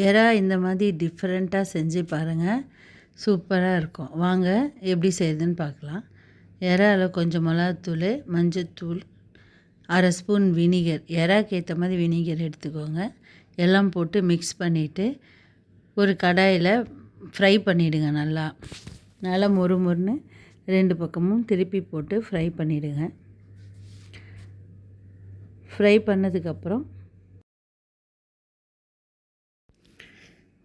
எறா இந்த மாதிரி டிஃப்ரெண்ட்டாக செஞ்சு பாருங்கள், சூப்பராக இருக்கும். வாங்க எப்படி செய்யுதுன்னு பார்க்கலாம். எறாவில் கொஞ்சம் மிளகாத்தூள், மஞ்சத்தூள், அரை ஸ்பூன் வினிகர், எறாக்கு ஏற்ற மாதிரி வினிகர் எடுத்துக்கோங்க. எல்லாம் போட்டு மிக்ஸ் பண்ணிவிட்டு ஒரு கடாயில் ஃப்ரை பண்ணிவிடுங்க. நல்லா மொறு மொறுன்னு 2 பக்கமும் திருப்பி போட்டு ஃப்ரை பண்ணிவிடுங்க. ஃப்ரை பண்ணதுக்கப்புறம்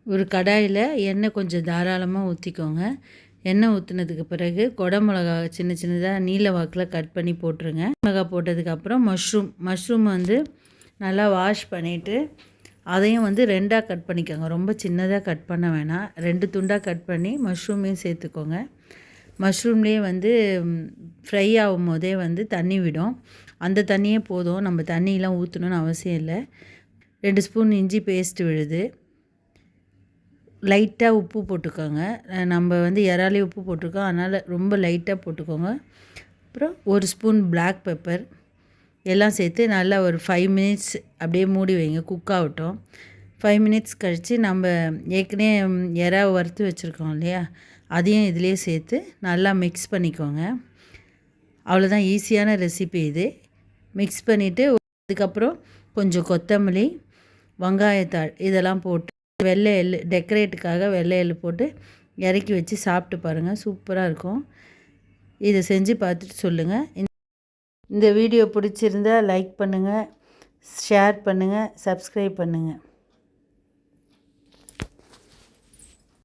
ஒரு கடாயில் எண்ணெய் கொஞ்சம் தாராளமாக ஊற்றிக்கோங்க. எண்ணெய் ஊற்றுனதுக்கு பிறகு குடமிளகா சின்ன சின்னதாக நீல வாக்கில் கட் பண்ணி போட்டுருங்க. மிளகா போட்டதுக்கப்புறம் மஷ்ரூம் வந்து நல்லா வாஷ் பண்ணிவிட்டு அதையும் வந்து 2ஆக கட் பண்ணிக்கோங்க. ரொம்ப சின்னதாக கட் பண்ண வேணாம். 2 துண்டாக கட் பண்ணி மஷ்ரூமையும் சேர்த்துக்கோங்க. மஷ்ரூம்லேயே வந்து ஃப்ரை ஆகும் போதே வந்து தண்ணி விடும். அந்த தண்ணியே போதும், நம்ம தண்ணியெலாம் ஊற்றணுன்னு அவசியம் இல்லை. 2 ஸ்பூன் இஞ்சி பேஸ்ட்டு விழுது. லைட்டாக உப்பு போட்டுக்கோங்க. நம்ம வந்து இறாலே உப்பு போட்டிருக்கோம், அதனால் ரொம்ப லைட்டாக போட்டுக்கோங்க. அப்புறம் 1 ஸ்பூன் பிளாக் பெப்பர் எல்லாம் சேர்த்து நல்லா ஒரு 5 மினிட்ஸ் அப்படியே மூடி வைங்க, குக் ஆகட்டும். 5 மினிட்ஸ் கழித்து நம்ம ஏற்கனவே எறாவை வறுத்து வச்சுருக்கோம் இல்லையா, அதையும் இதிலே சேர்த்து நல்லா மிக்ஸ் பண்ணிக்கோங்க. அவ்வளோதான், ஈஸியான ரெசிபி இது. மிக்ஸ் பண்ணிவிட்டு அதுக்கப்புறம் கொஞ்சம் கொத்தமல்லி, வெங்காயத்தாள் இதெல்லாம் போட்டு வெள்ளை எள் டெக்கரேட்டுக்காக வெள்ளை எள் போட்டு இறக்கி வச்சு சாப்பிட்டு பாருங்கள், சூப்பராக இருக்கும். இதை செஞ்சு பார்த்துட்டு சொல்லுங்கள். இந்த வீடியோ பிடிச்சிருந்தால் லைக் பண்ணுங்கள், ஷேர் பண்ணுங்கள், சப்ஸ்கிரைப் பண்ணுங்கள்.